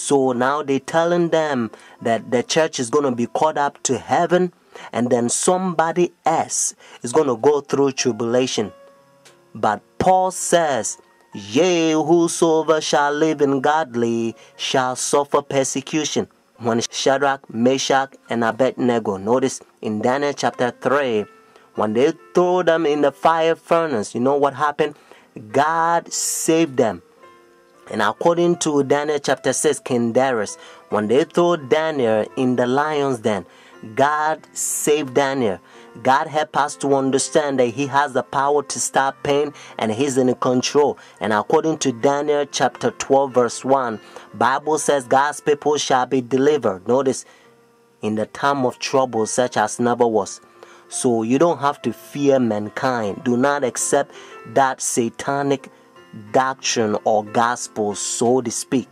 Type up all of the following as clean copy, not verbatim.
So now they're telling them that the church is going to be caught up to heaven, and then somebody else is going to go through tribulation. But Paul says, yea, whosoever shall live in godly shall suffer persecution. When Shadrach, Meshach, and Abednego, notice in Daniel chapter 3, when they throw them in the fire furnace, you know what happened? God saved them. And according to Daniel chapter 6, King Darius, when they throw Daniel in the lion's den, God saved Daniel. God help us to understand that He has the power to stop pain and He's in control. And according to Daniel chapter 12 verse 1, Bible says God's people shall be delivered. Notice, in the time of trouble such as never was. So you don't have to fear mankind. Do not accept that satanic doctrine or gospel, so to speak.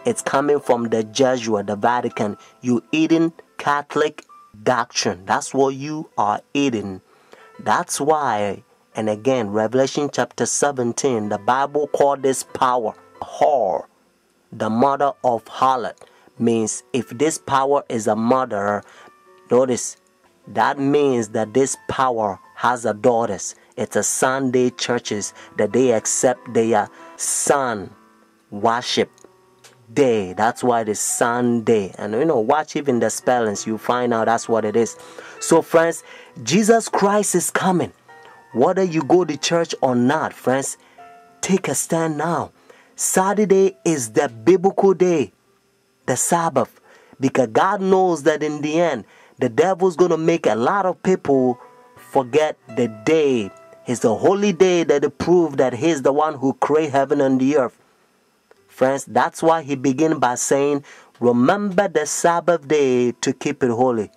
It's coming from the Jesuit, the Vatican. You eating Catholic doctrine. That's what you are eating. That's why, and again, Revelation chapter 17, the Bible called this power whore, the mother of harlot. Means if this power is a mother, notice, that means that this power has a daughters. It's a Sunday churches that they accept their sun worship day. That's why it's Sunday. And watch even the spellings, you find out that's what it is. So friends, Jesus Christ is coming. Whether you go to church or not, friends, take a stand now. Saturday is the biblical day, the Sabbath, because God knows that in the end, the devil's going to make a lot of people forget the day. It's the holy day that they prove that He's the one who created heaven and the earth. Friends, that's why He began by saying, remember the Sabbath day to keep it holy.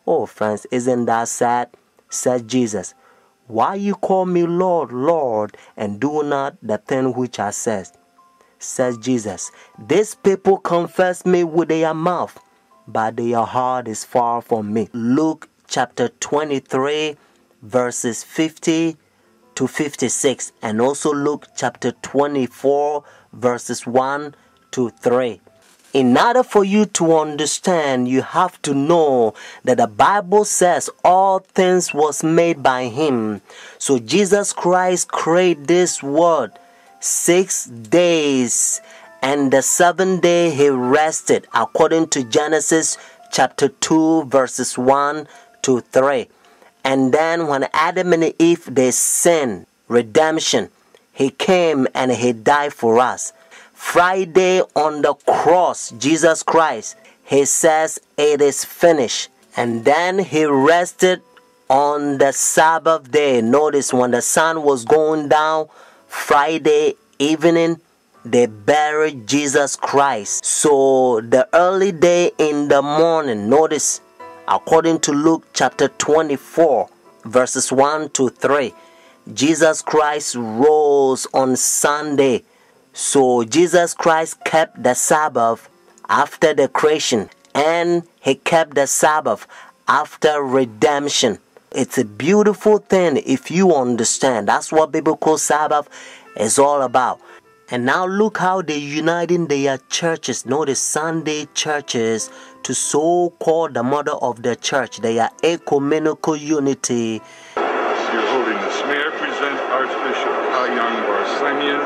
Oh, friends, isn't that sad? Said Jesus. Why you call me Lord, Lord, and do not the thing which I said? Says Jesus. These people confess me with their mouth, but their heart is far from me. Luke chapter 23, verses 50 to 56, and also Luke chapter 24, verses 1 to 3. In order for you to understand, you have to know that the Bible says all things was made by Him. So Jesus Christ created this world 6 days, and the 7th day He rested, according to Genesis chapter 2, verses 1 to 3. And then when Adam and Eve, they sinned, redemption, He came and He died for us. Friday on the cross, Jesus Christ, He says it is finished. And then He rested on the Sabbath day. Notice when the sun was going down, Friday evening, they buried Jesus Christ. So the early day in the morning, notice, according to Luke chapter 24, verses 1 to 3, Jesus Christ rose on Sunday. So Jesus Christ kept the Sabbath after the creation, and He kept the Sabbath after redemption. It's a beautiful thing if you understand. That's what biblical Sabbath is all about. And now look how they're uniting their churches. Notice Sunday churches to so-called the mother of the church. They are ecumenical unity. Your Holiness, may I present Archbishop Kayang Barsamian,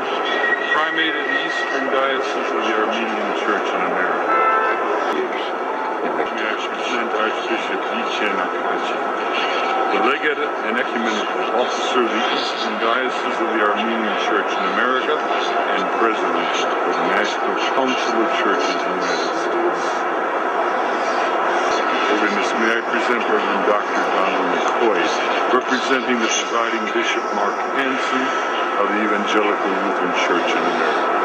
Primate of the Eastern Diocese of the Armenian Church in America. May I present Archbishop Yichen Akachi, the Legate and Ecumenical Officer of the Eastern Diocese of the Armenian Church in America and President of the National Council of Churches in the United States. Holiness, may I present Reverend Dr. Donald McCoy, representing the presiding Bishop Mark Hansen of the Evangelical Lutheran Church in America.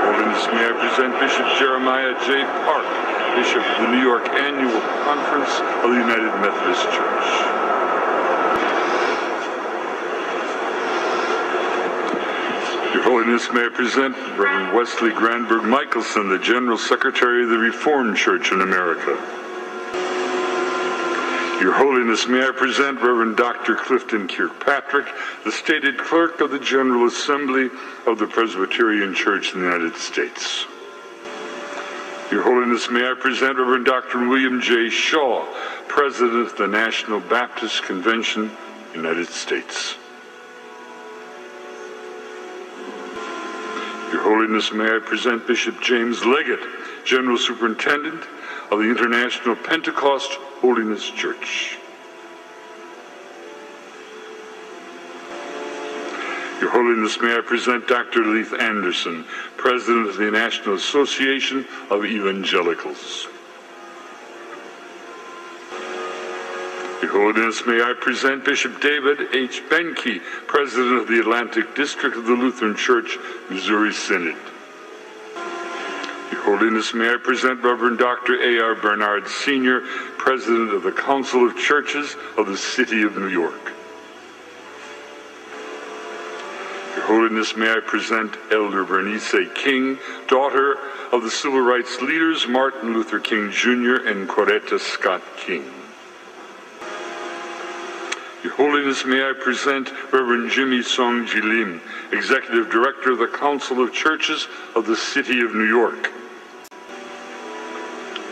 Holiness, may I present Bishop Jeremiah J. Park, Bishop of the New York Annual Conference of the United Methodist Church. Your Holiness, may I present Reverend Wesley Granberg Michelson, the General Secretary of the Reformed Church in America. Your Holiness, may I present Reverend Dr. Clifton Kirkpatrick, the stated clerk of the General Assembly of the Presbyterian Church in the United States. Your Holiness, may I present Reverend Dr. William J. Shaw, President of the National Baptist Convention, United States. Your Holiness, may I present Bishop James Leggett, General Superintendent of the International Pentecost Holiness Church. Your Holiness, may I present Dr. Leith Anderson, President of the National Association of Evangelicals. Your Holiness, may I present Bishop David H. Benke, President of the Atlantic District of the Lutheran Church, Missouri Synod. Your Holiness, may I present Reverend Dr. A.R. Bernard Sr., President of the Council of Churches of the City of New York. Your Holiness, may I present Elder Bernice King, daughter of the civil rights leaders Martin Luther King Jr. and Coretta Scott King. Your Holiness, may I present Reverend Jimmy Song Jilim, Executive Director of the Council of Churches of the City of New York.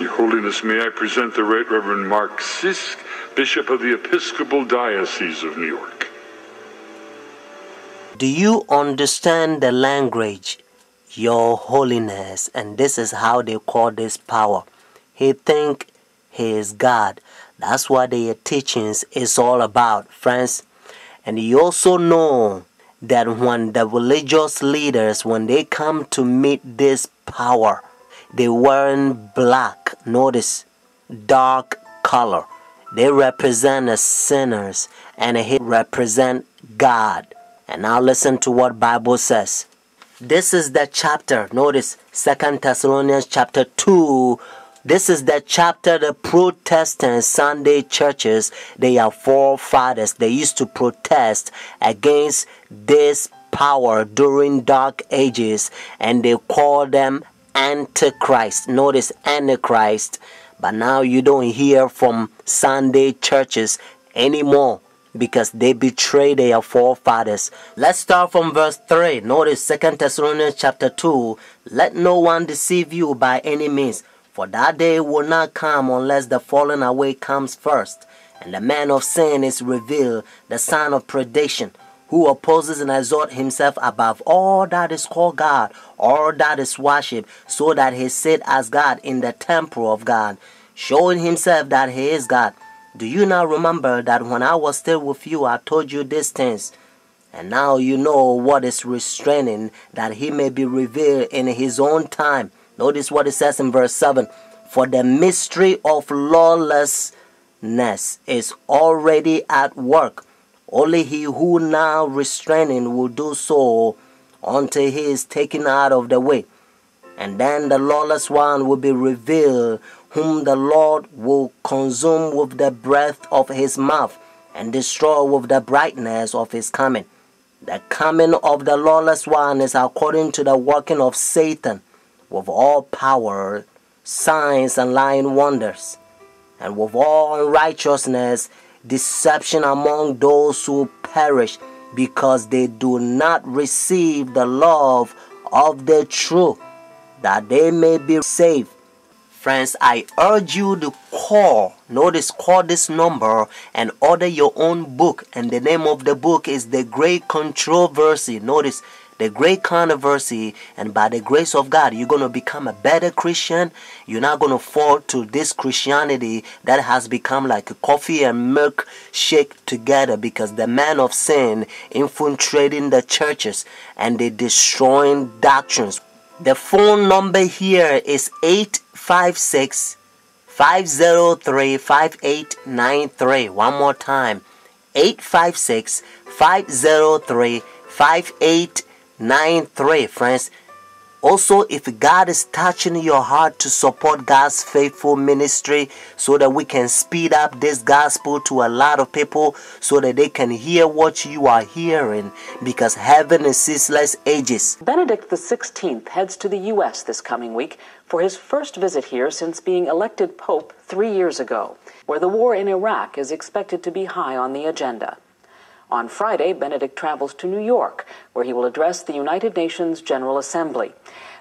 Your Holiness, may I present the Right Reverend Mark Sisk, Bishop of the Episcopal Diocese of New York. Do you understand the language? Your Holiness. And this is how they call this power. He think he is God. That's what their teachings is all about, friends. And you also know that when the religious leaders, when they come to meet this power, they wearing black. Notice, dark color. They represent the sinners, and he represent God. And now listen to what Bible says. This is the chapter. Notice 2 Thessalonians chapter 2. This is the chapter the Protestant Sunday churches, they are forefathers. They used to protest against this power during dark ages, and they call them Antichrist. Notice Antichrist. But now you don't hear from Sunday churches anymore, because they betray their forefathers. Let's start from verse 3. Notice 2 Thessalonians chapter 2. Let no one deceive you by any means, for that day will not come unless the falling away comes first, and the man of sin is revealed, the son of perdition, who opposes and exalts himself above all that is called God, all that is worshipped, so that he sit as God in the temple of God, showing himself that he is God. Do you not remember that when I was still with you, I told you these things? And now you know what is restraining, that he may be revealed in his own time. Notice what it says in verse 7. For the mystery of lawlessness is already at work. Only he who now restraining will do so until he is taken out of the way. And then the lawless one will be revealed, whom the Lord will consume with the breath of his mouth and destroy with the brightness of his coming. The coming of the lawless one is according to the working of Satan, with all power, signs, and lying wonders, and with all unrighteousness, deception among those who perish, because they do not receive the love of the truth, that they may be saved. Friends, I urge you to call this number and order your own book. And the name of the book is The Great Controversy. Notice, The Great Controversy. And by the grace of God, you're going to become a better Christian. You're not going to fall to this Christianity that has become like a coffee and milk shake together, because the man of sin infiltrating the churches and they destroying doctrines. The phone number here is 856-503-5893. One more time, 856-503-5893. Friends, also, if God is touching your heart to support God's faithful ministry so that we can speed up this gospel to a lot of people so that they can hear what you are hearing, because heaven is ceaseless ages. Benedict XVI heads to the U.S. this coming week for his first visit here since being elected Pope 3 years ago, where the war in Iraq is expected to be high on the agenda. On Friday, Benedict travels to New York, where he will address the United Nations General Assembly.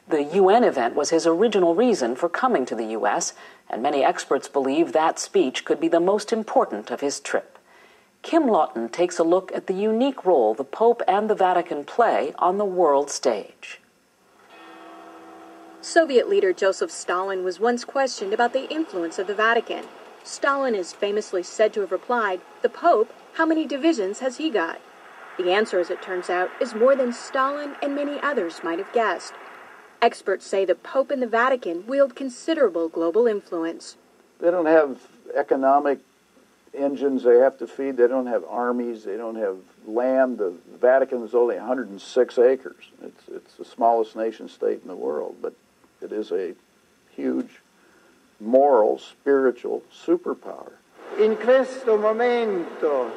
The UN event was his original reason for coming to the U.S., and many experts believe that speech could be the most important of his trip. Kim Lawton takes a look at the unique role the Pope and the Vatican play on the world stage. Soviet leader Joseph Stalin was once questioned about the influence of the Vatican. Stalin is famously said to have replied, "The Pope, how many divisions has he got?" The answer, as it turns out, is more than Stalin and many others might have guessed. Experts say the Pope and the Vatican wield considerable global influence. They don't have economic engines they have to feed. They don't have armies. They don't have land. The Vatican is only 106 acres. It's the smallest nation state in the world, but it is a huge moral, spiritual superpower. In questo momento